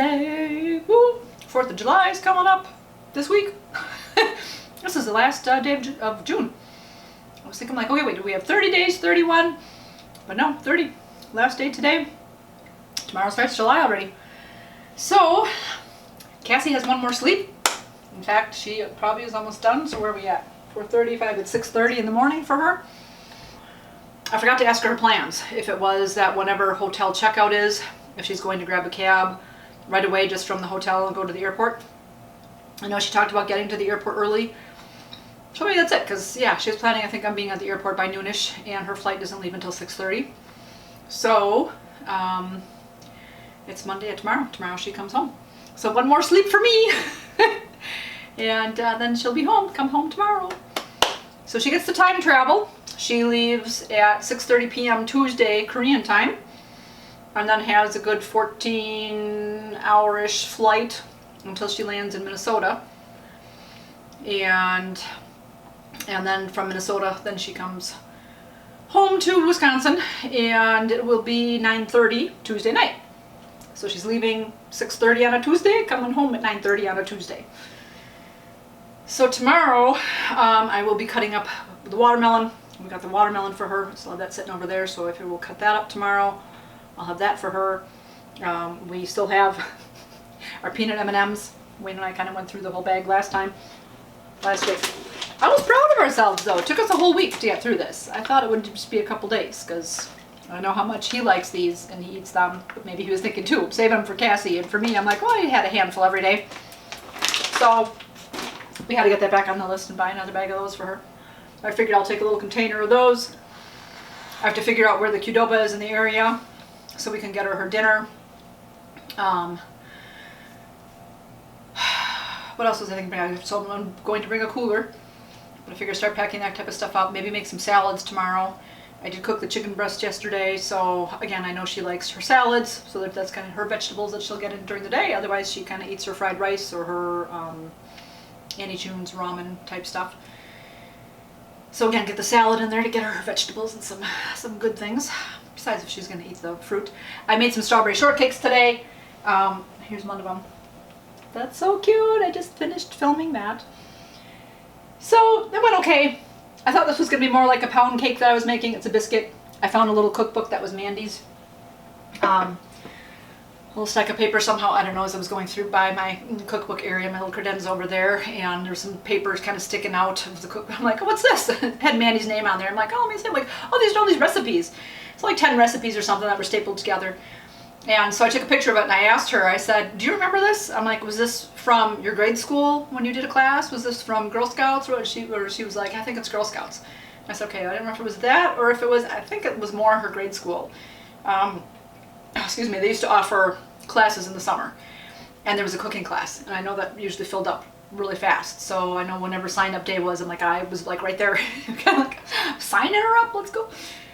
Monday. Woo! 4th of July is coming up this week. This is the last day of June. I was thinking like, okay, wait, do we have 30 days, 31? But no, 30. Last day today. Tomorrow starts July already. So, Cassie has one more sleep. In fact, she probably is almost done. So where are we at? 4:35 at 6:30 in the morning for her. I forgot to ask her plans. If it was that whenever hotel checkout is, if she's going to grab a cab right away just from the hotel and go to the airport. I know she talked about getting to the airport early. So maybe that's it, because yeah, she was planning, I think, on being at the airport by noonish, and her flight doesn't leave until 6:30. So, it's Monday tomorrow. Tomorrow she comes home. So one more sleep for me. And then she'll be home, come home tomorrow. So she gets to time travel. She leaves at 6:30 p.m. Tuesday, Korean time, and then has a good 14-hour-ish flight until she lands in Minnesota. And then from Minnesota, then she comes home to Wisconsin, and it will be 9:30 Tuesday night. So she's leaving 6:30 on a Tuesday, coming home at 9:30 on a Tuesday. So tomorrow, I will be cutting up the watermelon. We got the watermelon for her, so I'll have that sitting over there. So if we will cut that up tomorrow, I'll have that for her. We still have our peanut M&Ms. Wayne and I kind of went through the whole bag last week. I was proud of ourselves though. It took us a whole week to get through this. I thought it would just be a couple days because I know how much he likes these and he eats them, but maybe he was thinking too, save them for Cassie. And for me, I'm like, well, I had a handful every day. So we had to get that back on the list and buy another bag of those for her. I figured I'll take a little container of those. I have to figure out where the Qdoba is in the area so we can get her dinner. What else was I thinking? So I'm going to bring a cooler. But I figure start packing that type of stuff up. Maybe make some salads tomorrow. I did cook the chicken breast yesterday, so again, I know she likes her salads, so that's kind of her vegetables that she'll get in during the day. Otherwise, she kind of eats her fried rice or her Annie Chune's ramen type stuff. So again, get the salad in there to get her vegetables and some good things. Besides, if she's going to eat the fruit. I made some strawberry shortcakes today. Here's one of them. That's so cute. I just finished filming that. So it went okay. I thought this was going to be more like a pound cake that I was making. It's a biscuit. I found a little cookbook that was Mandy's. A little stack of paper somehow, I don't know, as I was going through by my cookbook area, my little credenza over there, and there's some papers kind of sticking out of the cookbook. I'm like, oh, what's this? It had Mandy's name on there. I'm like, oh, let me see. I'm like, oh, these are all these recipes. It's like 10 recipes or something that were stapled together. And so I took a picture of it and I asked her, I said, do you remember this? I'm like, was this from your grade school when you did a class? Was this from Girl Scouts? Or she was like, I think it's Girl Scouts. And I said, okay, I didn't know if it was that or if it was, I think it was more her grade school. Excuse me, they used to offer classes in the summer. And there was a cooking class. And I know that usually filled up really fast. So I know whenever sign up day was, I'm like, I was like right there, kind of like, signing her up, let's go.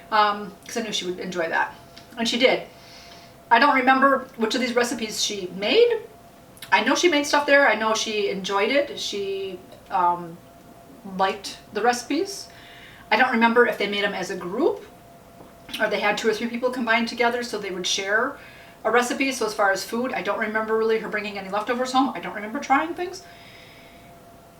Because I knew she would enjoy that. And she did. I don't remember which of these recipes she made. I know she made stuff there. I know she enjoyed it. She liked the recipes. I don't remember if they made them as a group or they had 2 or 3 people combined together so they would share a recipe. So as far as food, I don't remember really her bringing any leftovers home. I don't remember trying things.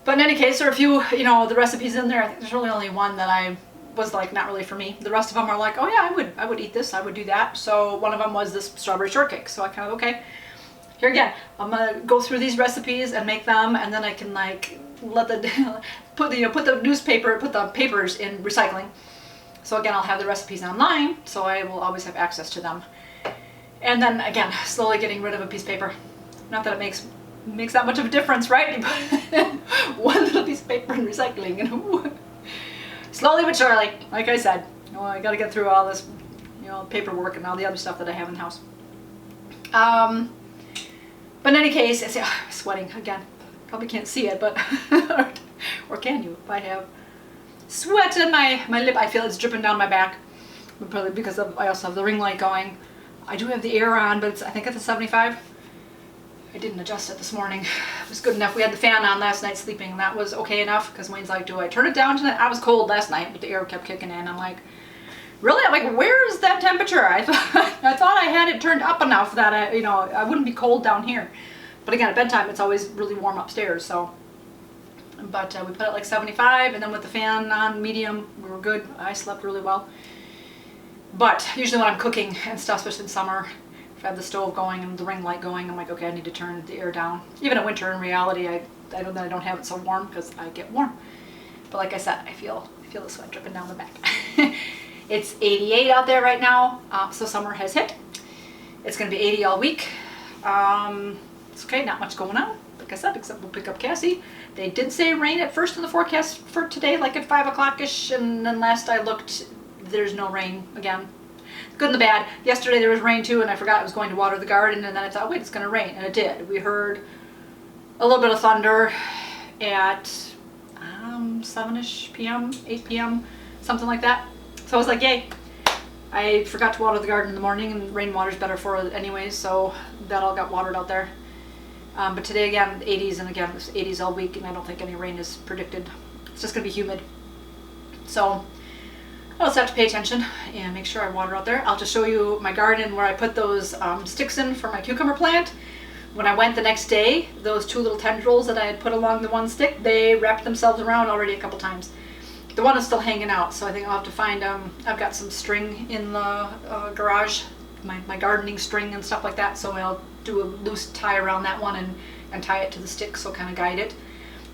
But in any case, there are a few, the recipes in there. I think there's really only one that I was like not really for me. The rest of them are like, oh yeah, I would eat this, I would do that. So one of them was this strawberry shortcake. So I kind of, okay, here again, I'm gonna go through these recipes and make them, and then I can like let the put the papers in recycling. So again, I'll have the recipes online, so I will always have access to them. And then again, slowly getting rid of a piece of paper. Not that it makes that much of a difference, right? One little piece of paper in recycling, slowly but surely, like I said, I got to get through all this, paperwork and all the other stuff that I have in the house. But in any case, I'm sweating again. Probably can't see it, but or can you? If I have sweat in my lip, I feel it's dripping down my back. But probably because I also have the ring light going. I do have the air on, but I think it's a 75. I didn't adjust it this morning. It was good enough. We had the fan on last night sleeping, and that was okay enough because Wayne's like, do I turn it down tonight? I was cold last night, but the air kept kicking in. I'm like, Really? I'm like, where is that temperature? I thought I had it turned up enough that I wouldn't be cold down here. But again, at bedtime, it's always really warm upstairs, so. But we put it like 75, and then with the fan on medium, we were good. I slept really well. But usually when I'm cooking and stuff, especially in summer, if I have the stove going and the ring light going, I'm like, okay, I need to turn the air down. Even in winter, in reality, I know that I don't have it so warm because I get warm. But like I said, I feel the sweat dripping down the back. It's 88 out there right now, so summer has hit. It's going to be 80 all week. It's okay, not much going on, like I said, except we'll pick up Cassie. They did say rain at first in the forecast for today, like at 5 o'clock-ish, and then last I looked, there's no rain again. Good and the bad. Yesterday there was rain too, and I forgot I was going to water the garden, and then I thought, wait, it's going to rain, and it did. We heard a little bit of thunder at 7-ish p.m., 8 p.m., something like that. So I was like, yay. I forgot to water the garden in the morning, and rainwater's better for it anyways, so that all got watered out there. But today again, 80s, and again, it's 80s all week, and I don't think any rain is predicted. It's just going to be humid. So I'll just have to pay attention and make sure I water out there. I'll just show you my garden where I put those sticks in for my cucumber plant. When I went the next day, those 2 little tendrils that I had put along the one stick, they wrapped themselves around already a couple times. The one is still hanging out, so I think I'll have to find, I've got some string in the garage, my gardening string and stuff like that, so I'll do a loose tie around that one and tie it to the stick, so kind of guide it.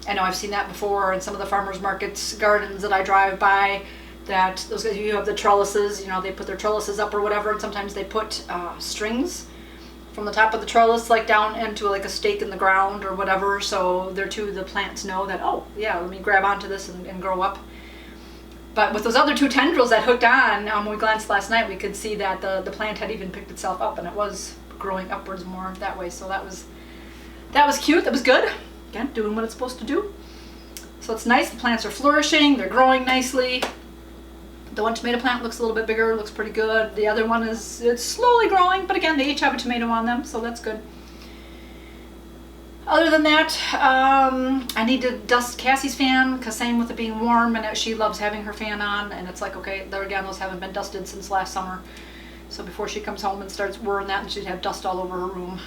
I know I've seen that before in some of the farmers markets gardens that I drive by, that those guys, you have the trellises, they put their trellises up or whatever, and sometimes they put strings from the top of the trellis like down into like a stake in the ground or whatever, so the plants know that, oh yeah, let me grab onto this and grow up. But with those other 2 tendrils that hooked on, when we glanced last night, we could see that the plant had even picked itself up, and it was growing upwards more that way. So that was cute. That was good. Again, doing what it's supposed to do. So it's nice. The plants are flourishing. They're growing nicely. The one tomato plant looks a little bit bigger. Looks pretty good. The other one it's slowly growing, but again, they each have a tomato on them, so that's good. Other than that, I need to dust Cassie's fan, because same with it being warm, and she loves having her fan on, and it's like, okay, there again, those haven't been dusted since last summer. So before she comes home and starts wearing that, and she'd have dust all over her room.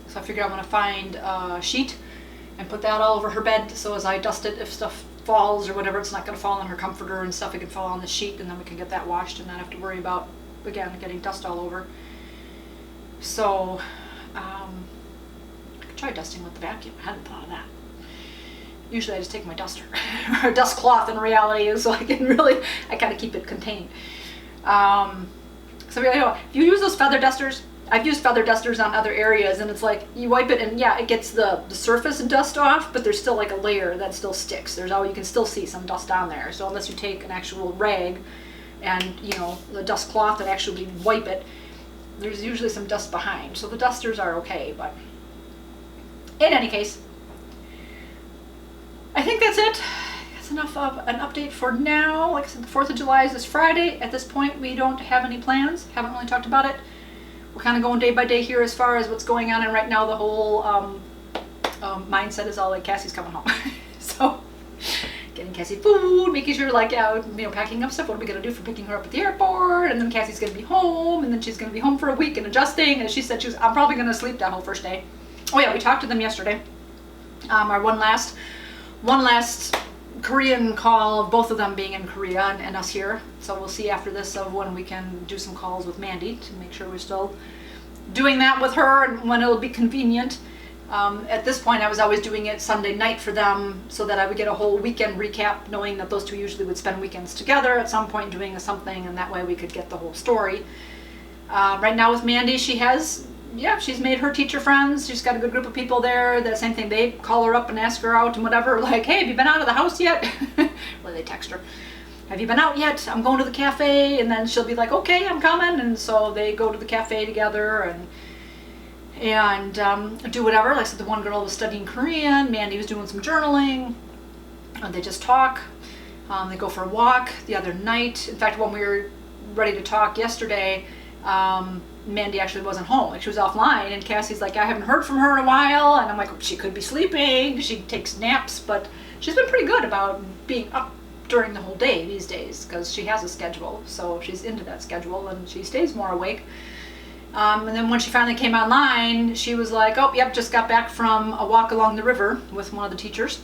So I figured I'm going to find a sheet and put that all over her bed, so as I dust it, if stuff falls or whatever, it's not going to fall on her comforter and stuff. It can fall on the sheet, and then we can get that washed and not have to worry about, again, getting dust all over. So, try dusting with the vacuum. I hadn't thought of that. Usually I just take my duster or a dust cloth in reality, so I kind of keep it contained. So if you use those feather dusters, I've used feather dusters on other areas, and it's like you wipe it and yeah, it gets the surface dust off, but there's still like a layer that still sticks. You can still see some dust on there. So unless you take an actual rag and the dust cloth and actually wipe it, there's usually some dust behind. So the dusters are okay, but in any case, I think that's it. That's enough of an update for now. Like I said, the 4th of July is this Friday. At this point, we don't have any plans. Haven't really talked about it. We're kind of going day by day here as far as what's going on, and right now the whole mindset is all like Cassie's coming home. So getting Cassie food, making sure packing up stuff. What are we going to do for picking her up at the airport? And then Cassie's going to be home, and then she's going to be home for a week and adjusting. And she said I'm probably going to sleep that whole first day. Oh yeah, we talked to them yesterday. Our one last Korean call of both of them being in Korea and us here. So we'll see after this of when we can do some calls with Mandy to make sure we're still doing that with her and when it'll be convenient. At this point, I was always doing it Sunday night for them so that I would get a whole weekend recap, knowing that those 2 usually would spend weekends together at some point doing something, and that way we could get the whole story. Right now with Mandy, she's made her teacher friends. She's got a good group of people there. The same thing, they call her up and ask her out and whatever, like, hey, have you been out of the house yet? Well, they text her, have you been out yet? I'm going to the cafe. And then she'll be like, okay, I'm coming. And so they go to the cafe together and do whatever. Like I said, the one girl was studying Korean. Mandy was doing some journaling. And they just talk. They go for a walk the other night. In fact, when we were ready to talk yesterday, Mandy actually wasn't home. Like, she was offline, and Cassie's like, I haven't heard from her in a while, and I'm like, she could be sleeping. She takes naps, but she's been pretty good about being up during the whole day these days because she has a schedule, so she's into that schedule and she stays more awake. And then when she finally came online, she was like, oh, yep, just got back from a walk along the river with one of the teachers.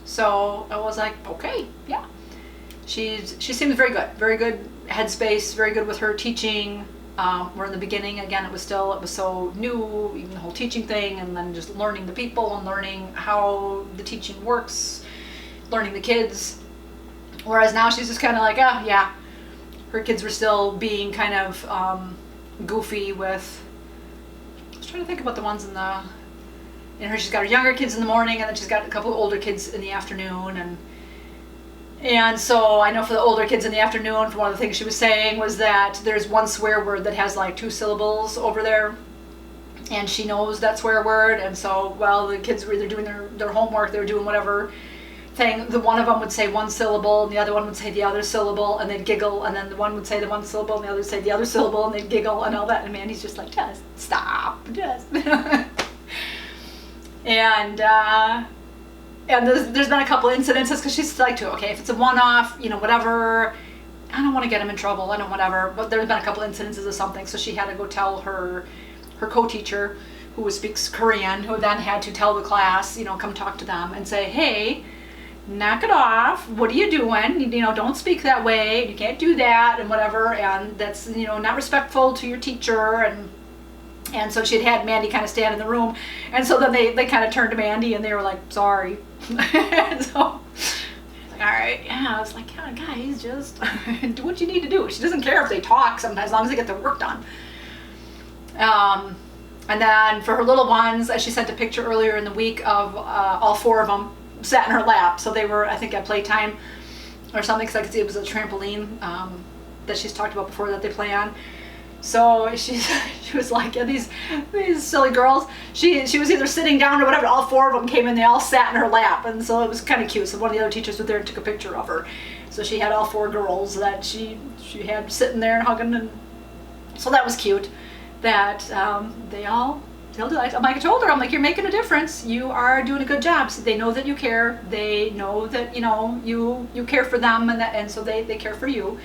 So I was like, okay, yeah. She seems very good headspace, very good with her teaching. We're in the beginning, again, it was so new, even the whole teaching thing, and then just learning the people and learning how the teaching works, learning the kids. Whereas now she's just kind of like, oh, yeah, her kids were still being kind of goofy with, I was trying to think about the ones in her, she's got her younger kids in the morning, and then she's got a couple of older kids in the afternoon, and so I know for the older kids in the afternoon, for one of the things she was saying was that there's one swear word that has like 2 syllables over there, and she knows that swear word, and so while the kids were either doing their homework, they were doing whatever thing, the one of them would say 1 syllable, and the other one would say the other syllable, and they'd giggle, and then the one would say the 1 syllable, and the other would say the other syllable, and they'd giggle, and all that, and Mandy's just like, just stop, just. And there's been a couple incidences because she's like, okay, if it's a one-off, whatever, I don't want to get him in trouble, I don't whatever, but there's been a couple incidences of something, so she had to go tell her co-teacher, who speaks Korean, who then had to tell the class, come talk to them and say, hey, knock it off, what are you doing, don't speak that way, you can't do that, and whatever, and that's, not respectful to your teacher, and so she'd had Mandy kind of stand in the room, and so then they kind of turned to Mandy and they were like, sorry. And so, all right, yeah, I was like, yeah, guys, just do what you need to do. She doesn't care if they talk sometimes, as long as they get their work done. And then for her little ones, she sent a picture earlier in the week of all 4 of them sat in her lap. So they were, I think, at playtime or something, because I could see it was a trampoline that she's talked about before that they play on. So she was like, yeah, these silly girls. She was either sitting down or whatever. All 4 of them came in. They all sat in her lap, and so it was kind of cute. So one of the other teachers was there and took a picture of her. So she had all 4 girls that she had sitting there and hugging, and so that was cute. That they'll do that. I told her, I'm like, you're making a difference. You are doing a good job. So they know that you care. They know that you care for them, and so they care for you.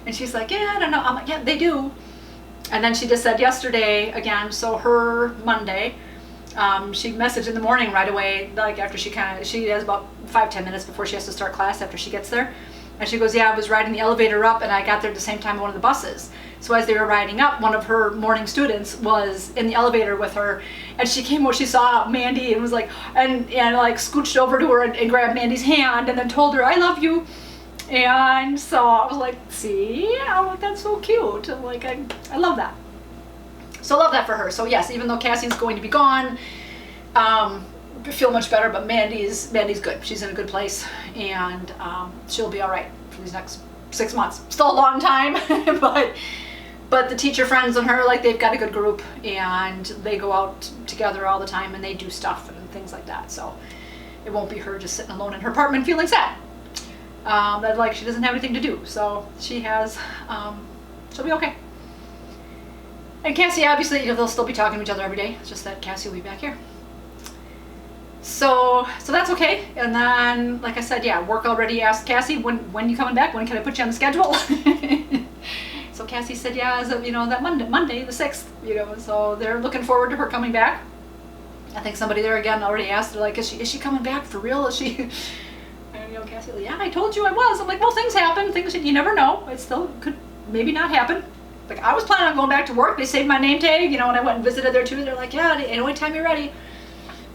And she's like, yeah, I don't know. I'm like, yeah, they do. And then she just said yesterday again, so her Monday, she messaged in the morning right away, like after she has about 5-10 minutes before she has to start class after she gets there. And she goes, yeah, I was riding the elevator up and I got there at the same time on one of the buses. So as they were riding up, one of her morning students was in the elevator with her, and she came over, she saw Mandy and was like, and like scooched over to her and grabbed Mandy's hand and then told her, I love you. And so I was like, see, I'm like, that's so cute. I'm like, I love that. So I love that for her. So yes, even though Cassie's going to be gone, I feel much better, but Mandy's good. She's in a good place, and she'll be all right for these next 6 months. Still a long time, but the teacher friends and her, like, they've got a good group, and they go out together all the time, and they do stuff and things like that. So it won't be her just sitting alone in her apartment feeling sad. That like she doesn't have anything to do, so she has, she'll be okay. And Cassie, obviously, they'll still be talking to each other every day. It's just that Cassie will be back here. So that's okay. And then, like I said, yeah, work already asked Cassie, when you coming back? When can I put you on the schedule? So Cassie said, yeah, as of, that Monday the 6th, so they're looking forward to her coming back. I think somebody there again already asked, they're like, is she coming back for real? Is she? And Cassie, yeah, I told you I was. I'm like, well, things happen. Things, you never know. It still could maybe not happen. Like, I was planning on going back to work. They saved my name tag, and I went and visited there too. They're like, yeah, anytime you're ready.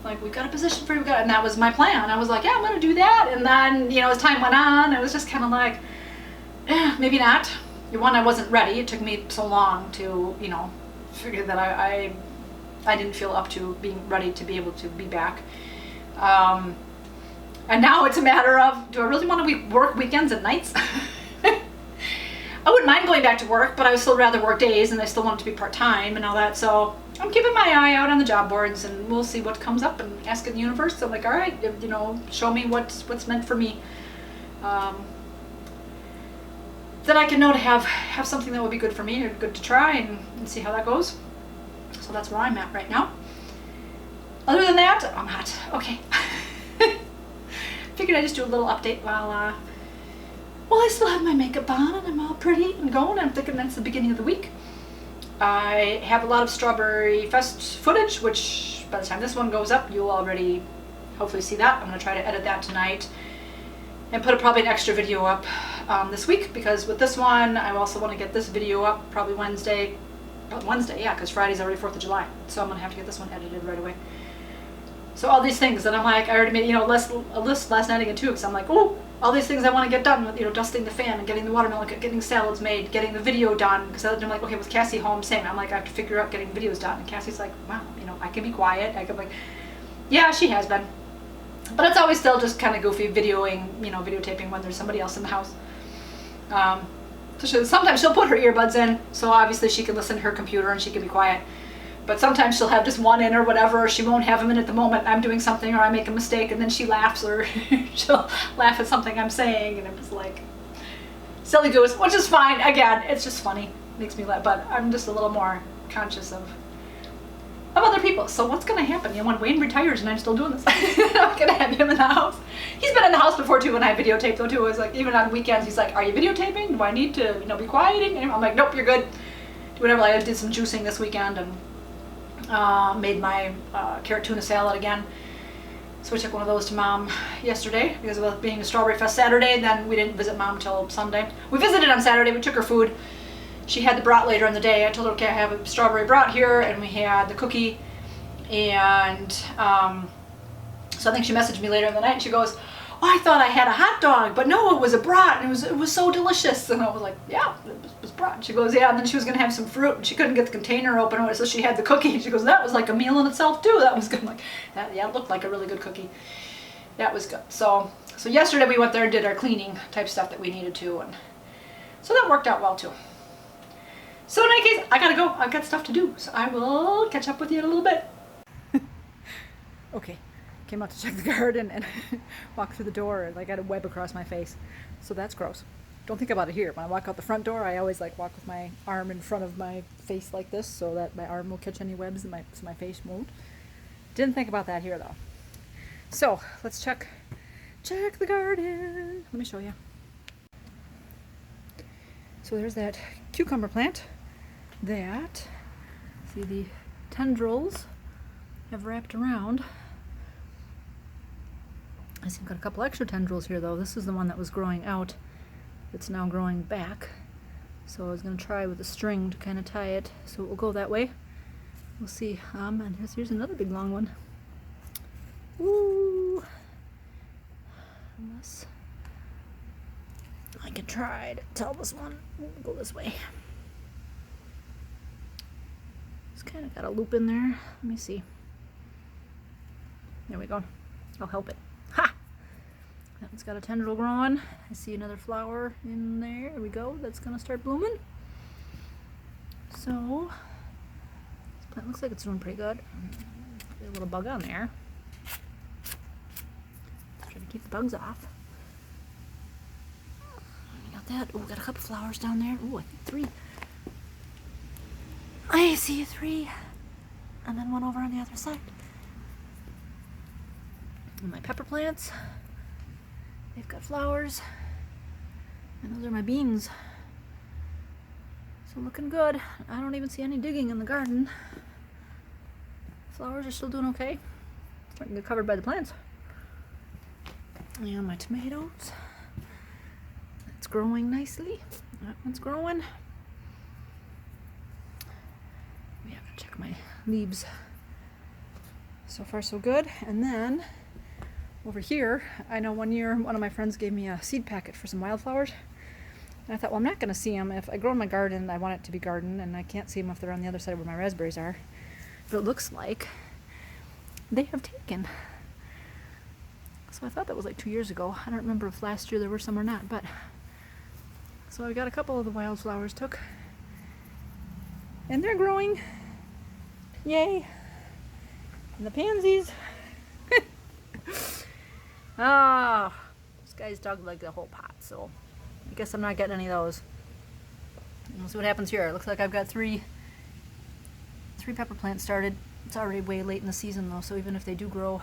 Like, we've got a position for you. And that was my plan. I was like, yeah, I'm going to do that. And then, as time went on, it was just kind of like, maybe not. One, I wasn't ready. It took me so long to, figure that I didn't feel up to being ready to be able to be back. And now it's a matter of, do I really want to work weekends and nights? I wouldn't mind going back to work, but I would still rather work days, and I still want it to be part-time and all that. So I'm keeping my eye out on the job boards, and we'll see what comes up and ask in the universe. So I'm like, all right, show me what's meant for me. Then I can know to have something that would be good for me or good to try and see how that goes. So that's where I'm at right now. Other than that, I'm not. Okay. Figured I'd just do a little update while Well, I still have my makeup on and I'm all pretty and going. I'm thinking that's the beginning of the week. I have a lot of Strawberry Fest footage, which by the time this one goes up, you'll already hopefully see that. I'm going to try to edit that tonight and put probably an extra video up this week, because with this one, I also want to get this video up probably Wednesday. Wednesday, yeah, because Friday's already 4th of July. So I'm going to have to get this one edited right away. So all these things that I'm like, I already made, a list last night again too, because I'm like, oh, all these things I want to get done with, dusting the fan and getting the watermelon, getting salads made, getting the video done, because I'm like, okay, with Cassie home, same. I'm like, I have to figure out getting videos done. And Cassie's like, wow, I can be quiet. I can like, yeah, she has been. But it's always still just kind of goofy videoing, videotaping when there's somebody else in the house. So sometimes she'll put her earbuds in, so obviously she can listen to her computer and she can be quiet. But sometimes she'll have just one in or whatever, or she won't have them in at the moment I'm doing something or I make a mistake, and then she laughs, or she'll laugh at something I'm saying, and I'm just like, silly goose, which is fine. Again, it's just funny. Makes me laugh, but I'm just a little more conscious of other people. So what's going to happen? When Wayne retires and I'm still doing this, I'm going to have him in the house. He's been in the house before too when I videotape though too. It's like, even on weekends, he's like, are you videotaping? Do I need to, be quieting? And I'm like, nope, you're good. Do whatever. I did some juicing this weekend and made my carrot tuna salad again. So we took one of those to Mom yesterday because of it being a Strawberry Fest Saturday. Then we didn't visit Mom till Sunday. We visited on Saturday. We took her food. She had the brat later in the day. I told her, okay, I have a strawberry brat here, and we had the cookie. And so I think she messaged me later in the night, and she goes, oh, I thought I had a hot dog, but no, it was a brat, and it was so delicious. And I was like, yeah, it was brat. And she goes, yeah, and then she was going to have some fruit, and she couldn't get the container open, so she had the cookie. And she goes, that was like a meal in itself, too. That was good. I'm like, yeah, it looked like a really good cookie. That was good. So yesterday we went there and did our cleaning type stuff that we needed to, and so that worked out well, too. So in any case, I gotta go. I've got stuff to do, so I will catch up with you in a little bit. Okay, came out to check the garden and walk through the door, and I got a web across my face, so that's gross. Don't think about it here. When I walk out the front door, I always like walk with my arm in front of my face like this, so that my arm will catch any webs and my face won't. Didn't think about that here though. So let's check the garden. Let me show you. So there's that cucumber plant. See, the tendrils have wrapped around. I see I've got a couple extra tendrils here though. This is the one that was growing out. It's now growing back. So I was going to try with a string to kind of tie it so it will go that way. We'll see. And here's another big long one. Ooh. Unless I can try to tell this one will go this way. It's kind of got a loop in there. Let me see. There we go. I'll help it. Ha! That one's got a tendril growing. I see another flower in there. There we go. That's going to start blooming. So, this plant looks like it's doing pretty good. There's a little bug on there. Try to keep the bugs off. We got that. Oh, we got a couple flowers down there. Oh, I think 3. I see 3. And then one over on the other side. And my pepper plants. They've got flowers. And those are my beans. So looking good. I don't even see any digging in the garden. Flowers are still doing okay. Starting to get covered by the plants. And my tomatoes. It's growing nicely. That one's growing. Yeah, I'm gonna check my leaves. So far so good. And then over here, I know one year one of my friends gave me a seed packet for some wildflowers. And I thought, well, I'm not going to see them. If I grow in my garden, I want it to be garden, and I can't see them if they're on the other side where my raspberries are. But it looks like they have taken. So I thought that was like 2 years ago. I don't remember if last year there were some or not, but so I got a couple of the wildflowers took. And they're growing. Yay. And the pansies. This guy's dug like the whole pot, so I guess I'm not getting any of those. We'll see what happens here. It looks like I've got three pepper plants started. It's already way late in the season though, so even if they do grow,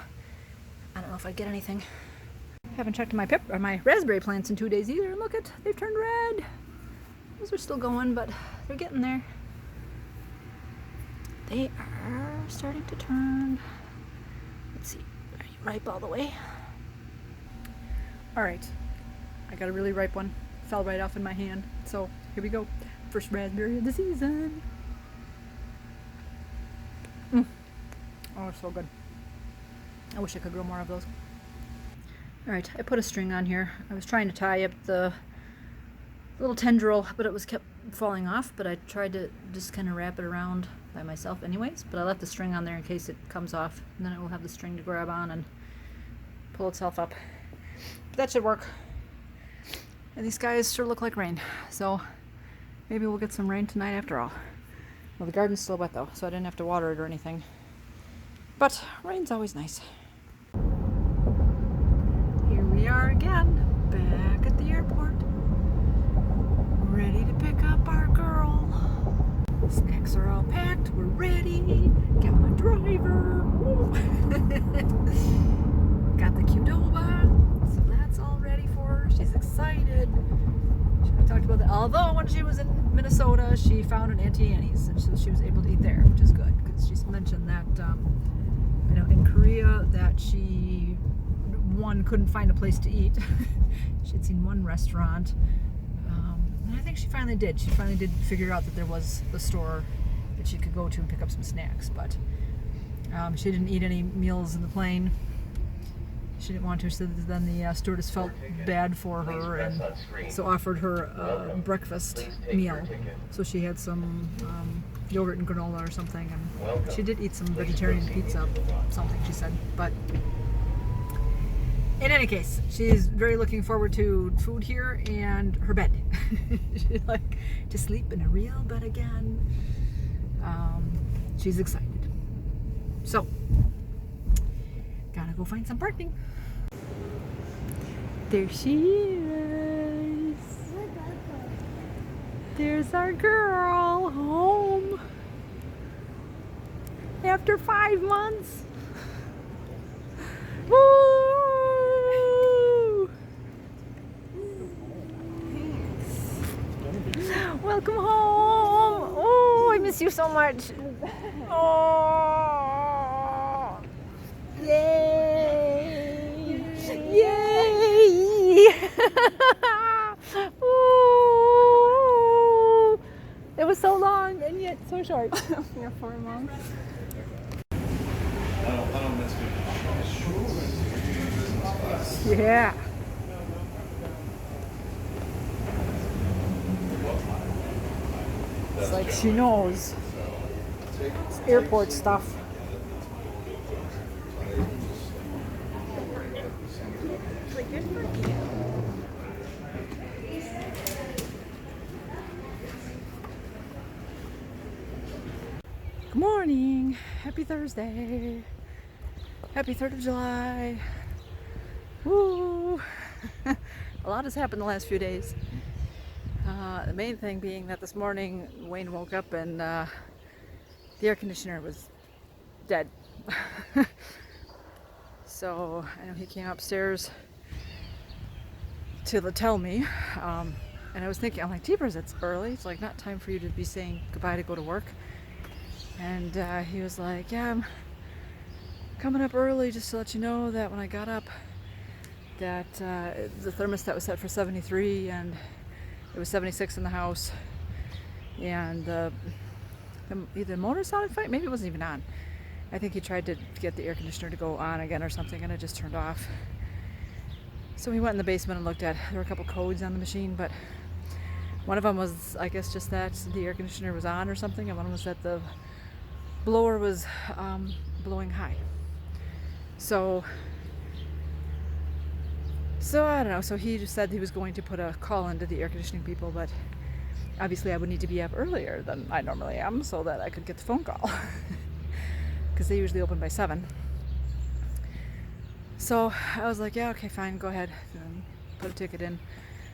I don't know if I get anything. Haven't checked my raspberry plants in 2 days either. And look at, they've turned red. Those are still going, but they're getting there. They are starting to turn. Let's see, are you ripe all the way? All right, I got a really ripe one. Fell right off in my hand. So here we go. First raspberry of the season. Oh, it's so good. I wish I could grow more of those. All right, I put a string on here. I was trying to tie up the little tendril, but it was kept falling off, but I tried to just kind of wrap it around by myself anyways, but I left the string on there in case it comes off, and then it will have the string to grab on and pull itself up. But that should work. And these skies sure look like rain, so maybe we'll get some rain tonight after all. Well, the garden's still wet though, so I didn't have to water it or anything. But rain's always nice. Here we are again, back at the airport. Ready to pick up our girl. Snacks are all packed, we're ready. Got my driver. Got the Qdoba, so that's all ready for her. She's excited. We talked about that. Although when she was in Minnesota, she found an Auntie Annie's, and so she was able to eat there, which is good because she's mentioned that in Korea that she couldn't find a place to eat. She'd seen one restaurant, and I think she finally did. She finally did figure out that there was a store that she could go to and pick up some snacks, but she didn't eat any meals in the plane. She didn't want to, so then the stewardess felt bad for her and so offered her a breakfast meal. So she had some yogurt and granola or something, and she did eat some vegetarian pizza, something she said. But in any case, she's very looking forward to food here and her bed. She'd like to sleep in a real bed again. She's excited. So, gotta go find some parking. There she is. There's our girl home after 5 months. Woo! Welcome home. Oh, I miss you so much. Oh, yay! Yay! Ooh, it was so long and yet so short. Yeah, 4 months. I don't miss good. Yeah. It's like she knows. It's airport stuff. Good morning. Happy Thursday. Happy 3rd of July. Woo! A lot has happened the last few days. The main thing being that this morning Wayne woke up and the air conditioner was dead. So I know he came upstairs to tell me, and I was thinking, I'm like, Jeepers, it's early. It's like not time for you to be saying goodbye to go to work. And he was like, yeah, I'm coming up early just to let you know that when I got up that the thermostat was set for 73 and it was 76 in the house, and either the motor sounded fine, maybe it wasn't even on. I think he tried to get the air conditioner to go on again or something, and it just turned off. So we went in the basement and looked at, there were a couple codes on the machine, but one of them was, I guess, just that the air conditioner was on or something, and one was that the blower was blowing high. So I don't know, so he just said he was going to put a call into the air conditioning people, but obviously I would need to be up earlier than I normally am so that I could get the phone call, because they usually open by 7. So I was like, yeah, okay, fine, go ahead, put a ticket in,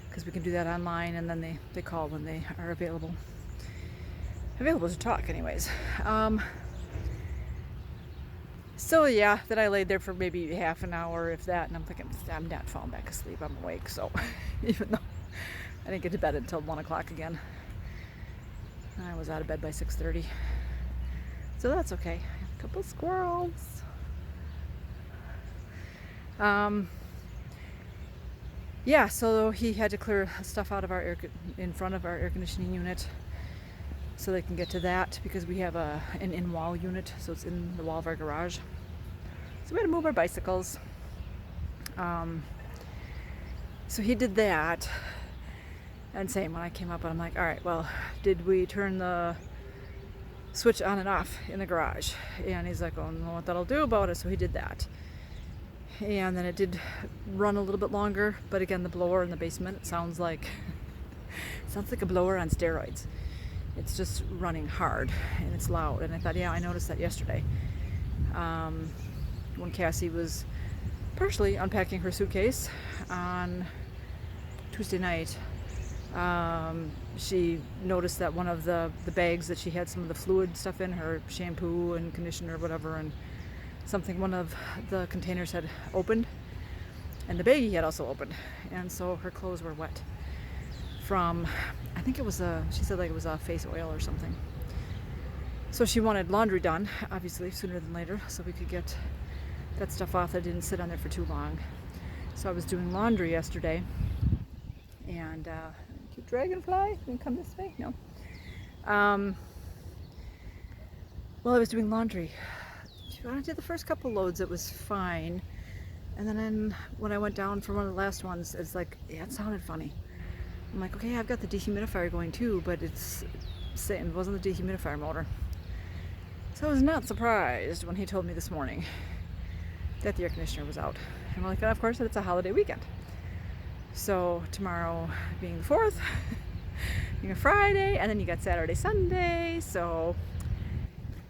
because we can do that online, and then they call when they are available to talk anyways. So yeah, then I laid there for maybe half an hour, if that, and I'm thinking, I'm not falling back asleep, I'm awake, so even though I didn't get to bed until 1 o'clock again. I was out of bed by 6:30. So that's okay. I have a couple squirrels. Yeah, so he had to clear stuff out of our in front of our air conditioning unit so they can get to that, because we have an in-wall unit, so it's in the wall of our garage. So we had to move our bicycles. So he did that. And same, when I came up, I'm like, all right, well, did we turn the switch on and off in the garage? And he's like, oh, I don't know what that'll do about it. So he did that. And then it did run a little bit longer, but again, the blower in the basement, it sounds like a blower on steroids. It's just running hard and it's loud. And I thought, yeah, I noticed that yesterday. When Cassie was partially unpacking her suitcase on Tuesday night, she noticed that one of the bags that she had some of the fluid stuff in, her shampoo and conditioner, whatever, and one of the containers had opened, and the baggie had also opened, and so her clothes were wet from, I think it was she said like it was a face oil or something. So she wanted laundry done, obviously, sooner than later, so we could get that stuff off that didn't sit on there for too long. So I was doing laundry yesterday, and cute dragonfly, can you come this way? No. Well, I was doing laundry. When I did the first couple loads, it was fine, and then when I went down for one of the last ones, it's like, yeah, it sounded funny. I'm like, okay, I've got the dehumidifier going too, but it wasn't the dehumidifier motor. So I was not surprised when he told me this morning that the air conditioner was out. I'm like, of course, it's a holiday weekend. So tomorrow being the 4th, being a Friday, and then you got Saturday, Sunday, so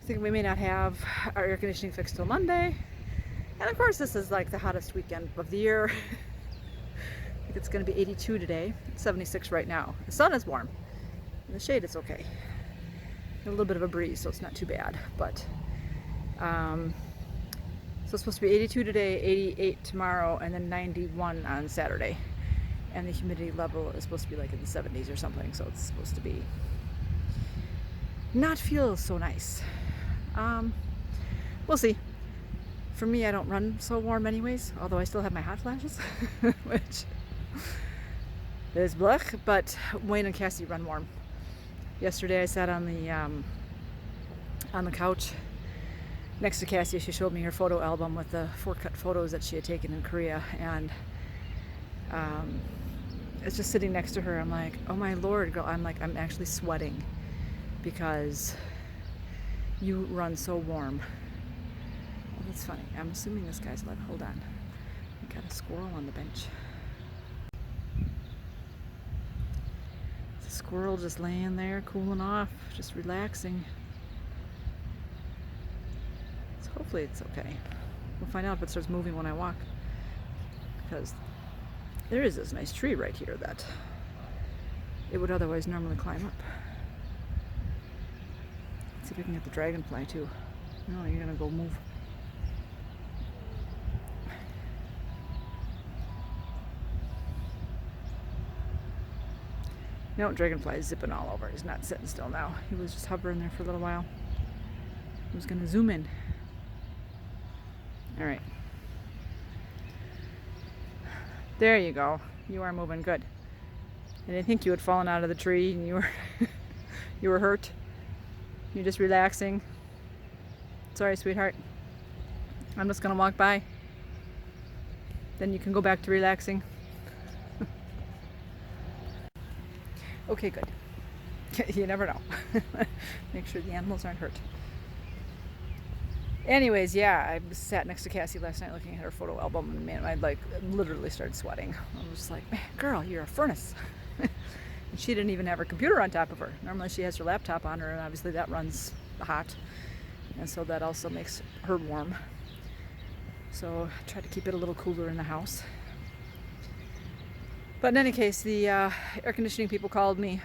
I think we may not have our air conditioning fixed till Monday. And of course, this is like the hottest weekend of the year. I think it's going to be 82 today. It's 76 right now. The sun is warm. In the shade, it's okay. A little bit of a breeze, so it's not too bad. But so it's supposed to be 82 today, 88 tomorrow, and then 91 on Saturday. And the humidity level is supposed to be like in the 70s or something. So it's supposed to be not feel so nice. We'll see. For me, I don't run so warm anyways, although I still have my hot flashes, which is blech, but Wayne and Cassie run warm. Yesterday I sat on the couch next to Cassie. She showed me her photo album with the 4-cut photos that she had taken in Korea, and it's just sitting next to her. I'm like, oh my Lord, girl. I'm actually sweating because you run so warm. Well, that's funny. I'm assuming this guy's alive. Hold on. We got a squirrel on the bench. The squirrel just laying there, cooling off, just relaxing. So hopefully it's okay. We'll find out if it starts moving when I walk, because there is this nice tree right here that it would otherwise normally climb up. Let's see if we can get the dragonfly too. No, you're gonna go move. You know, dragonfly is zipping all over. He's not sitting still now. He was just hovering there for a little while. I was gonna zoom in. All right. There you go. You are moving good. I didn't think you had fallen out of the tree and you were hurt. You're just relaxing. Sorry, sweetheart. I'm just gonna walk by. Then you can go back to relaxing. Okay, good. You never know. Make sure the animals aren't hurt. Anyways, yeah, I sat next to Cassie last night looking at her photo album, and man, I literally started sweating. I was just like, man, girl, you're a furnace. And she didn't even have her computer on top of her. Normally she has her laptop on her, and obviously that runs hot. And so that also makes her warm. So I tried to keep it a little cooler in the house. But in any case, the air conditioning people called me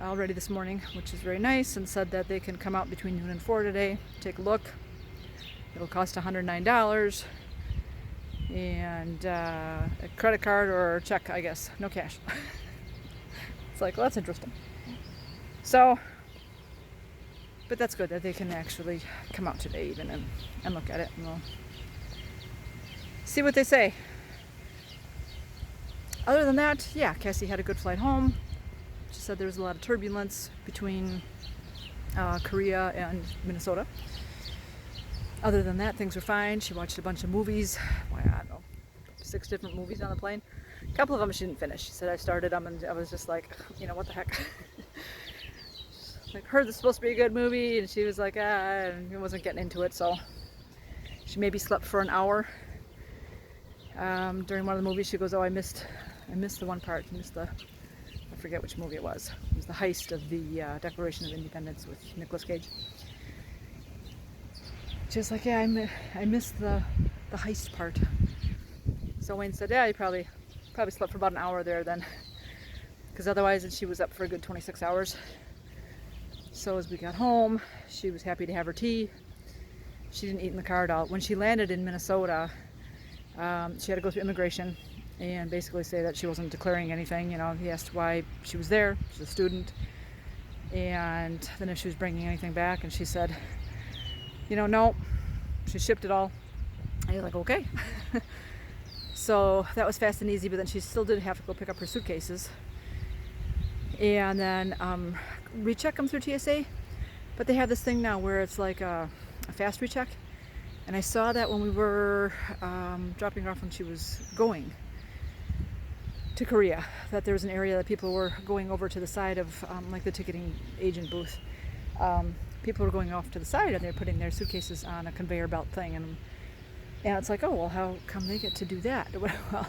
already this morning, which is very nice, and said that they can come out between noon and 4 today, take a look, It'll cost $109, and a credit card or check, I guess, no cash. It's like, well, that's interesting. So, but that's good that they can actually come out today even and look at it, and we'll see what they say. Other than that, yeah, Cassie had a good flight home. She said there was a lot of turbulence between Korea and Minnesota. Other than that, things were fine. She watched a bunch of movies. Well, I don't know, 6 different movies on the plane. A couple of them she didn't finish. She said I started them and I was just like, what the heck? Like, heard this is supposed to be a good movie, and she was like, and wasn't getting into it. So she maybe slept for an hour. During one of the movies, she goes, "Oh, I missed the one part. I forget which movie it was. It was the heist of the Declaration of Independence with Nicolas Cage." She was like, "Yeah, I missed the heist part." So Wayne said, "Yeah, you probably slept for about an hour there then, because otherwise she was up for a good 26 hours." So as we got home, she was happy to have her tea. She didn't eat in the car at all. When she landed in Minnesota, she had to go through immigration and basically say that she wasn't declaring anything. He asked why she was there. She's a student, and then if she was bringing anything back, and she said, no, she shipped it all. And you're like, okay. So that was fast and easy, but then she still did have to go pick up her suitcases and then recheck them through TSA. But they have this thing now where it's like a fast recheck. And I saw that when we were dropping her off when she was going to Korea, that there was an area that people were going over to the side of like the ticketing agent booth. People were going off to the side and they're putting their suitcases on a conveyor belt thing, and it's like, oh, well, how come they get to do that? Well,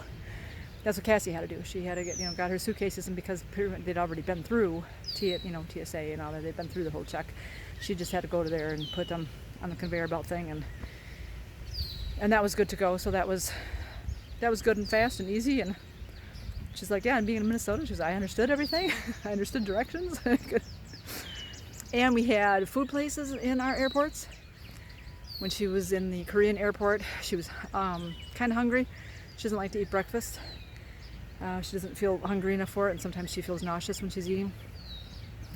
that's what Cassie had to do. She had to get, got her suitcases, and because they'd already been through TSA and all that, they'd been through the whole check. She just had to go to there and put them on the conveyor belt thing, and that was good to go. So that was good and fast and easy. And she's like, yeah, and being in Minnesota, she's, I understood everything. I understood directions. And we had food places in our airports. When she was in the Korean airport, she was kind of hungry. She doesn't like to eat breakfast. She doesn't feel hungry enough for it, and sometimes she feels nauseous when she's eating.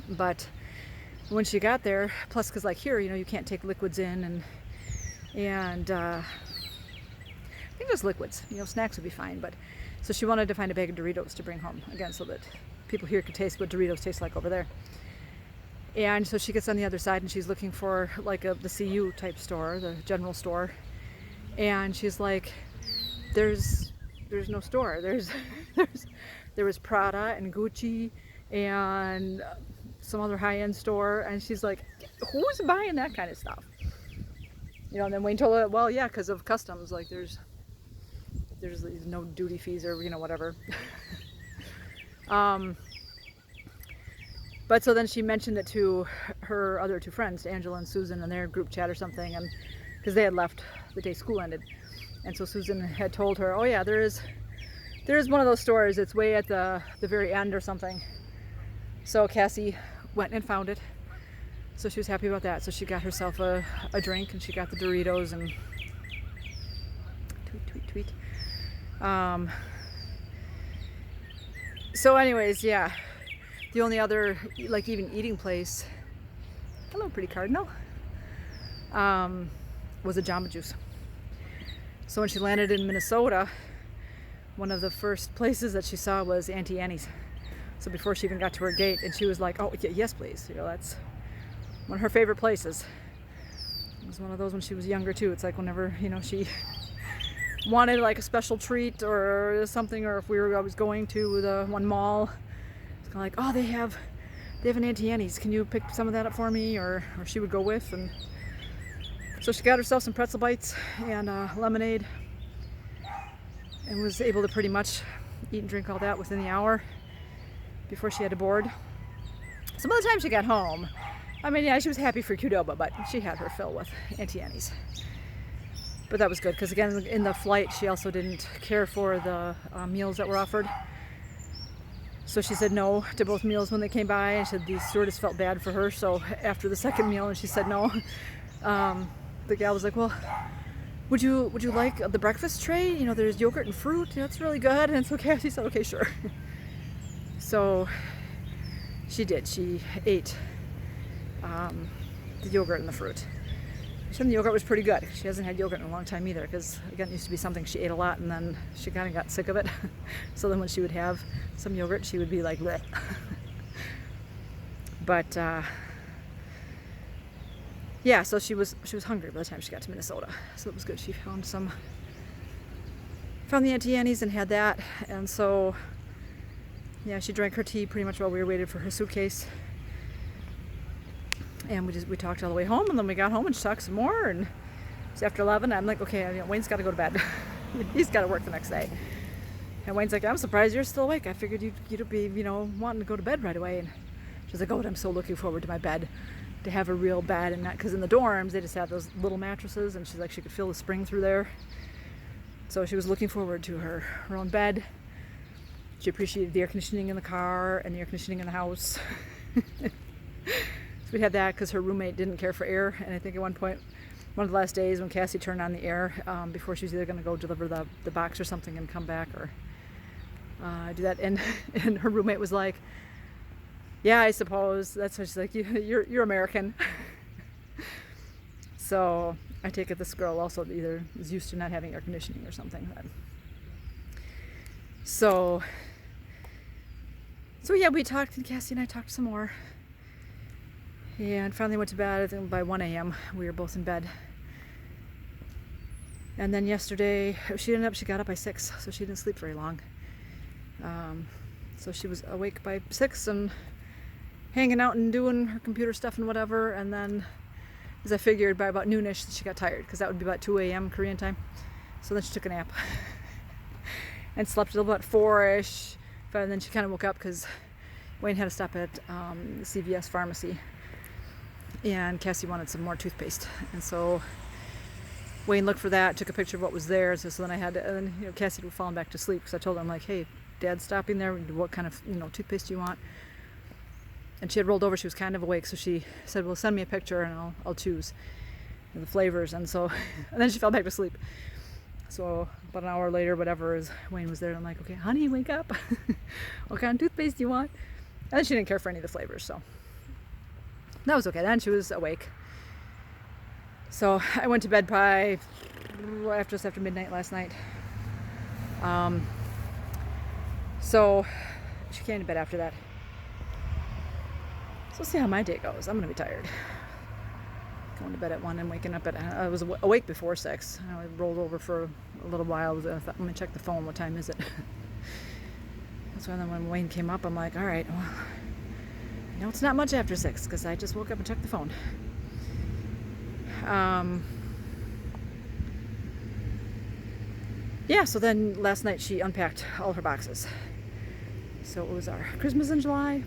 But when she got there, plus because like here, you can't take liquids in, and I think just liquids. Snacks would be fine. But so she wanted to find a bag of Doritos to bring home again, so that people here could taste what Doritos taste like over there. And so she gets on the other side and she's looking for like the CU type store, the general store. And she's like, there's no store. There was Prada and Gucci and some other high-end store. And she's like, who's buying that kind of stuff? And then Wayne told her, well, yeah, because of customs, like there's no duty fees or, whatever. But so then she mentioned it to her other 2 friends, Angela and Susan, in their group chat or something, and because they had left the day school ended. And so Susan had told her, oh yeah, there is one of those stores. It's way at the very end or something. So Cassie went and found it. So she was happy about that. So she got herself a drink, and she got the Doritos and tweet. So anyways, yeah. The only other, like, even eating place, hello, pretty cardinal, was a Jamba Juice. So when she landed in Minnesota, one of the first places that she saw was Auntie Annie's. So before she even got to her gate, and she was like, oh, yes, please. That's one of her favorite places. It was one of those when she was younger, too. It's like whenever, she wanted, like, a special treat or something, or if we were always going to the one mall, it's kind of like, oh, they have an Auntie Annie's. Can you pick some of that up for me? Or she would go with. And so she got herself some pretzel bites and lemonade, and was able to pretty much eat and drink all that within the hour before she had to board. So by the time she got home, I mean, yeah, she was happy for Qdoba, but she had her fill with Auntie Annie's. But that was good, because again, in the flight, she also didn't care for the meals that were offered. So she said no to both meals when they came by, and said the stewardess felt bad for her. So after the second meal, and she said no. the gal was like, well, would you like the breakfast tray? You know, there's yogurt and fruit. You know, it's really good. And so Cassie said, okay, sure. So she did. She ate the yogurt and the fruit. She said the yogurt was pretty good. She hasn't had yogurt in a long time either, because again, it used to be something she ate a lot, and then she kind of got sick of it. So then when she would have some yogurt, she would be like, bleh. But yeah, so she was hungry by the time she got to Minnesota. So it was good. She found the Auntie Annie's and had that. And so yeah, she drank her tea pretty much while we were waiting for her suitcase. And we talked all the way home, and then we got home and she talked some more, and it's after 11. I'm like, okay, Wayne's got to go to bed. He's got to work the next day. And Wayne's like, I'm surprised you're still awake. I figured you'd be, wanting to go to bed right away. And she's like, oh, I'm so looking forward to my bed, to have a real bed, and not, because in the dorms they just have those little mattresses, and she's like, she could feel the spring through there. So she was looking forward to her own bed. She appreciated the air conditioning in the car and the air conditioning in the house. So we had that because her roommate didn't care for air, and I think at one point, one of the last days when Cassie turned on the air, before she was either going to go deliver the box or something and come back, or do that, and her roommate was like, yeah, I suppose. That's what she's like, you're American. So I take it this girl also either is used to not having air conditioning or something. So yeah, we talked, and Cassie and I talked some more. And finally went to bed. I think by 1 a.m. we were both in bed. And then yesterday, she got up by 6, so she didn't sleep very long. So she was awake by 6 and hanging out and doing her computer stuff and whatever. And then, as I figured, by about noonish, she got tired, because that would be about 2 a.m. Korean time. So then she took a nap and slept till about 4-ish. And then she kind of woke up because Wayne had to stop at the CVS pharmacy. And Cassie wanted some more toothpaste, and so Wayne looked for that, took a picture of what was there. So then I had to, and then, Cassie had fallen back to sleep, because I told her, I'm like, hey, Dad's stopping there. What kind of toothpaste do you want? And she had rolled over. She was kind of awake, so she said, well, send me a picture and I'll choose the flavors. And so, and then she fell back to sleep. So about an hour later, whatever, as Wayne was there, I'm like, okay, honey, wake up. What kind of toothpaste do you want? And then she didn't care for any of the flavors, so that was okay. Then she was awake. So I went to bed probably just after midnight last night. So she came to bed after that. So we'll see how my day goes. I'm going to be tired. Going to bed at 1 and waking up I was awake before 6. I rolled over for a little while. I thought, let me check the phone. What time is it? That's when Wayne came up, I'm like, all right, well, it's not much after 6, because I just woke up and checked the phone. Yeah, so then last night she unpacked all her boxes. So it was our Christmas in July.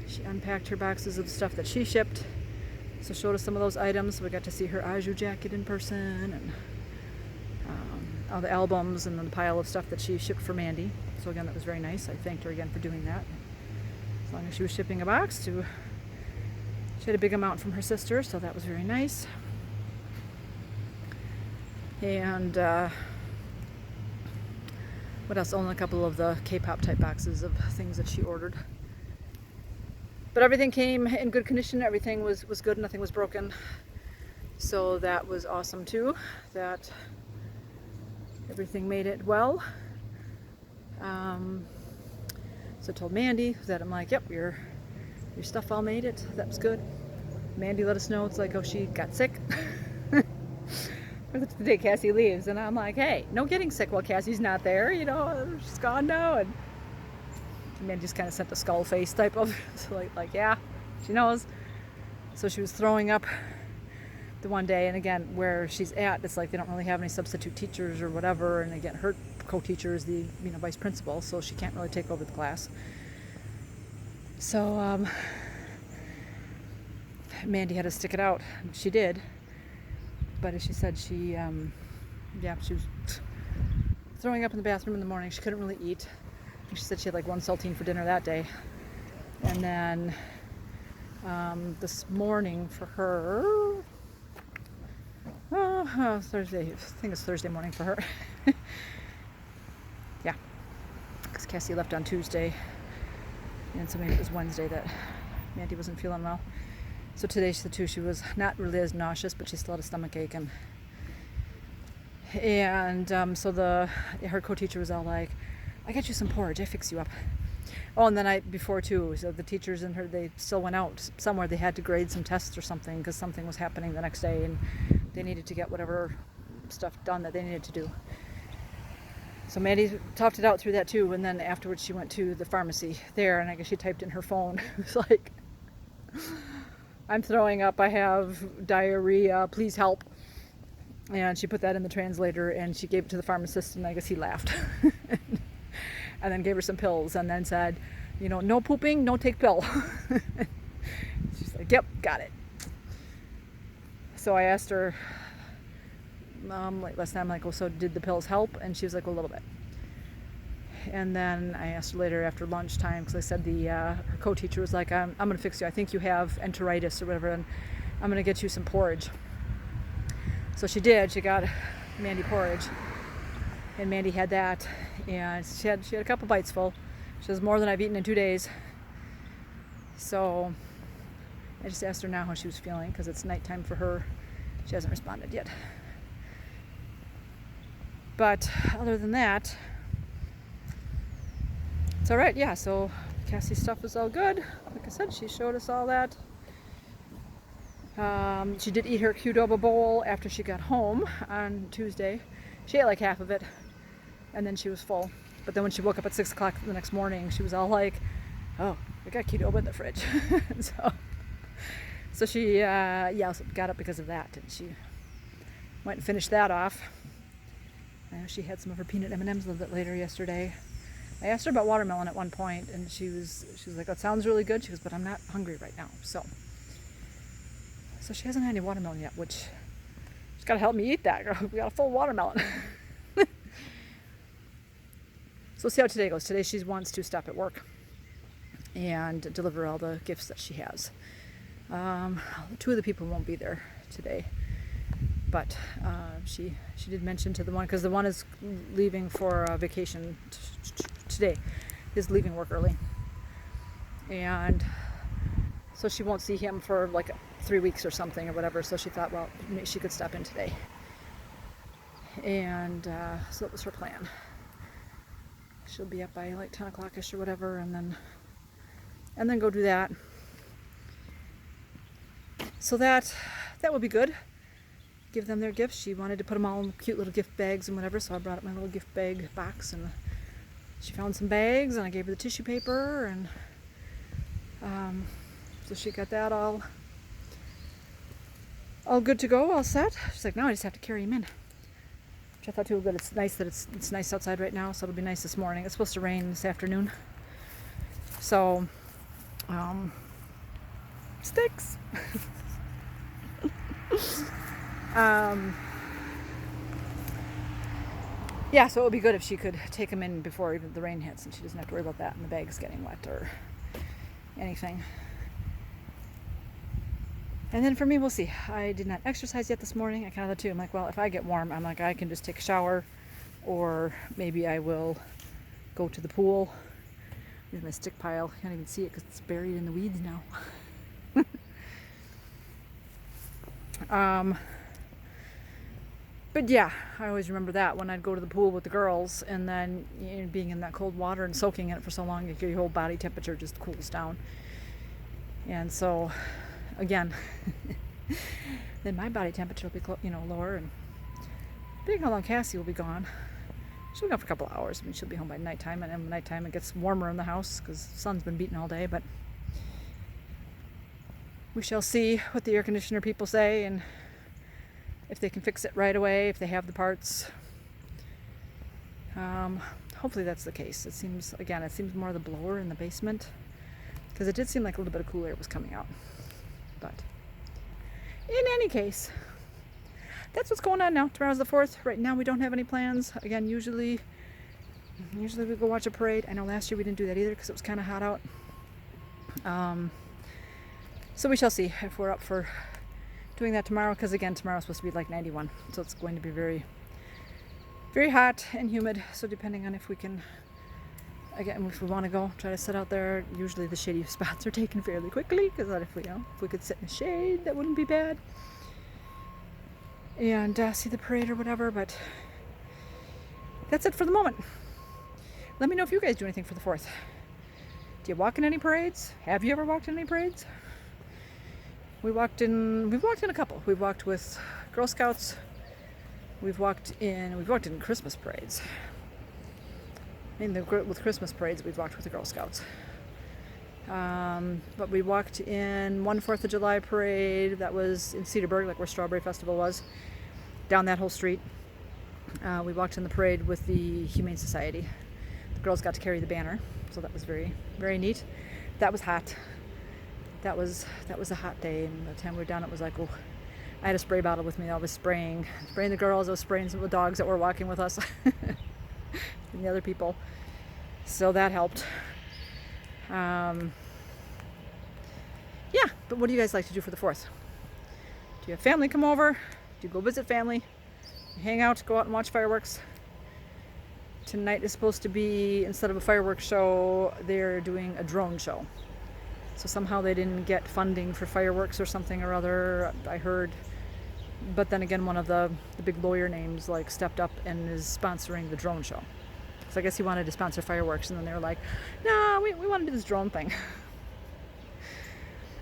She unpacked her boxes of stuff that she shipped. So showed us some of those items. So we got to see her Aju jacket in person, and all the albums, and then the pile of stuff that she shipped for Mandy. So again, that was very nice. I thanked her again for doing that. As long as she was shipping a box she had a big amount from her sister, so that was very nice. And what else? Only a couple of the K-pop type boxes of things that she ordered. But everything came in good condition. Everything was good. Nothing was broken. So that was awesome too. That everything made it well. So I told Mandy that I'm like, yep, your stuff all made it. That was good. Mandy let us know. It's like, oh, she got sick. That's the day Cassie leaves, and I'm like, hey, no getting sick while Cassie's not there. She's gone now. And Mandy just kind of sent a skull face type of, so like, yeah, she knows. So she was throwing up the one day, and again, where she's at, it's like they don't really have any substitute teachers or whatever, and again, her co-teacher is the vice principal, so she can't really take over the class. So Mandy had to stick it out. She did, but as she said, she was throwing up in the bathroom in the morning. She couldn't really eat. She said she had like one saltine for dinner that day, and then this morning for her, Thursday. I think it's Thursday morning for her. Yeah, because Cassie left on Tuesday, and so maybe it was Wednesday that Mandy wasn't feeling well. So today she was not really as nauseous, but she still had a stomach ache, and so her co-teacher was all like, "I got you some porridge. I fix you up." Oh, and the night before too, so the teachers and her, they still went out somewhere. They had to grade some tests or something because something was happening the next day, and they needed to get whatever stuff done that they needed to do. So Mandy toughed it out through that too, and then afterwards she went to the pharmacy there, and I guess she typed in her phone. It was like, "I'm throwing up, I have diarrhea, please help." And she put that in the translator, and she gave it to the pharmacist, and I guess he laughed. And then gave her some pills, and then said, "No pooping, no take pill." She's like, "Yep, got it." So I asked her, like last time, like, "Oh, so did the pills help?" And she was like, "A little bit." And then I asked her later after lunchtime, because I said her co-teacher was like, I'm going to fix you. I think you have enteritis or whatever, and I'm going to get you some porridge." So she did. She got Mandy porridge, and Mandy had that, and she had a couple bites full. She says, "More than I've eaten in 2 days." So I just asked her now how she was feeling, because it's nighttime for her. She hasn't responded yet. But other than that, it's all right. Yeah, so Cassie's stuff is all good. Like I said, she showed us all that. She did eat her Qdoba bowl after she got home on Tuesday. She ate like half of it, and then she was full. But then when she woke up at 6 o'clock the next morning, she was all like, "Oh, I got Qdoba in the fridge." So she got up because of that, and she went and finished that off. I know she had some of her peanut M&Ms a little bit later yesterday. I asked her about watermelon at one point, and she was like, "That sounds really good." She goes, "But I'm not hungry right now." So she hasn't had any watermelon yet, which she's got to help me eat that, girl. We got a full watermelon. So we'll see how today goes. Today she wants to stop at work and deliver all the gifts that she has. 2 of the people won't be there today, but she did mention to the one, because the one is leaving for vacation today, is leaving work early, and so she won't see him for like 3 weeks or something or whatever. So she thought, well, maybe she could stop in today, and so that was her plan. She'll be up by like 10 o'clock-ish or whatever, and then go do that. So that would be good. Give them their gifts. She wanted to put them all in cute little gift bags and whatever, so I brought up my little gift bag box, and she found some bags, and I gave her the tissue paper, and so she got that all good to go, all set. She's like, "Now I just have to carry him in," which I thought too good. It's nice that it's nice outside right now, so it'll be nice this morning. It's supposed to rain this afternoon, so sticks. Yeah, so it would be good if she could take him in before even the rain hits, and she doesn't have to worry about that and the bag's getting wet or anything. And then for me, we'll see. I did not exercise yet this morning. I kind of thought too. I'm like, well, if I get warm, I'm like, I can just take a shower, or maybe I will go to the pool. Here's my stick pile. Can't even see it because it's buried in the weeds now. But yeah, I always remember that when I'd go to the pool with the girls, and then being in that cold water and soaking in it for so long, your whole body temperature just cools down. And so, again, then my body temperature will be lower, and depending how long Cassie will be gone. She'll be gone for a couple of hours. I mean, she'll be home by nighttime, and at nighttime it gets warmer in the house because the sun's been beating all day. But we shall see what the air conditioner people say, and if they can fix it right away, if they have the parts. Hopefully that's the case. It seems more the blower in the basement, because it did seem like a little bit of cool air was coming out. But in any case, that's what's going on now. Tomorrow's the 4th. Right now we don't have any plans. Again, usually we go watch a parade. I know last year we didn't do that either because it was kind of hot out. So we shall see if we're up for doing that tomorrow because again tomorrow's supposed to be like 91, so it's going to be very, very hot and humid. So depending on if we can, again, if we want to go try to sit out there, usually the shady spots are taken fairly quickly because if we could sit in the shade, that wouldn't be bad, and see the parade or whatever. But that's it for the moment. Let me know if you guys do anything for the 4th. Do you walk in any parades? Have you ever walked in any parades? We've walked in a couple. We've walked with Girl Scouts. We've walked in Christmas parades. With Christmas parades, we've walked with the Girl Scouts. But we walked in one 4th of July parade that was in Cedarburg, like where Strawberry Festival was, down that whole street. We walked in the parade with the Humane Society. The girls got to carry the banner, so that was very, very neat. That was hot. That was a hot day, and by the time we were down, it was like, oh, I had a spray bottle with me. I was spraying the girls. I was spraying some of the dogs that were walking with us and the other people. So that helped. Yeah, but what do you guys like to do for the 4th? Do you have family come over? Do you go visit family? You hang out, go out and watch fireworks? Tonight is supposed to be, instead of a fireworks show, they're doing a drone show. So somehow they didn't get funding for fireworks or something or other, I heard. But then again, one of the big lawyer names like stepped up and is sponsoring the drone show. So I guess he wanted to sponsor fireworks, and then they were like, no, we want to do this drone thing.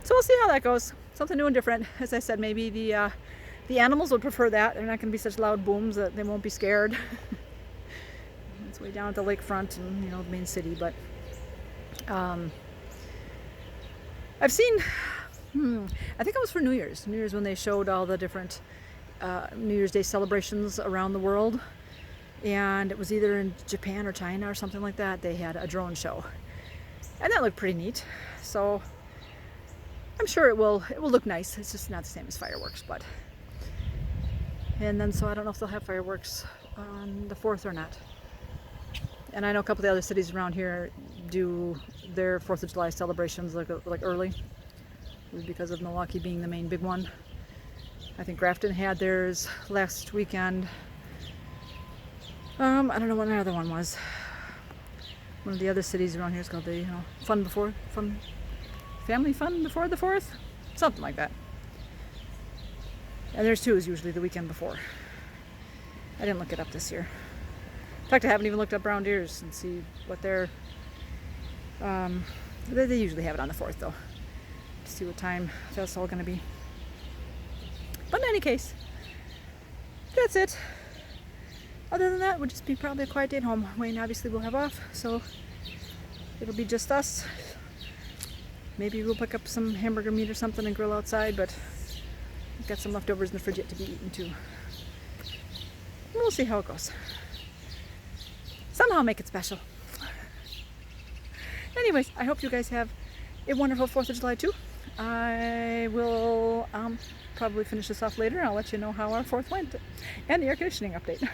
So we'll see how that goes. Something new and different. As I said, maybe the animals would prefer that. They're not going to be such loud booms that they won't be scared. It's way down at the lakefront and the main city, but I've seen, I think it was for New Year's when they showed all the different New Year's Day celebrations around the world, and it was either in Japan or China or something like that. They had a drone show, and that looked pretty neat. So I'm sure it will look nice. It's just not the same as fireworks, but. And then so I don't know if they'll have fireworks on the 4th or not. And I know a couple of the other cities around here do their 4th of July celebrations like early, because of Milwaukee being the main big one. I think Grafton had theirs last weekend. I don't know what another one was. One of the other cities around here is called the Family Fun Before the 4th, something like that. And theirs too is usually the weekend before. I didn't look it up this year. In fact, I haven't even looked up Brown Deer's and see what they're. They usually have it on the 4th though, to see what time that's all going to be. But in any case, that's it. Other than that, we'll just be probably a quiet day at home. Wayne obviously will have off, so it'll be just us. Maybe we'll pick up some hamburger meat or something and grill outside, but we've got some leftovers in the fridge yet to be eaten too. We'll see how it goes. Somehow make it special. Anyways, I hope you guys have a wonderful 4th of July too. I will probably finish this off later, and I'll let you know how our 4th went and the air conditioning update.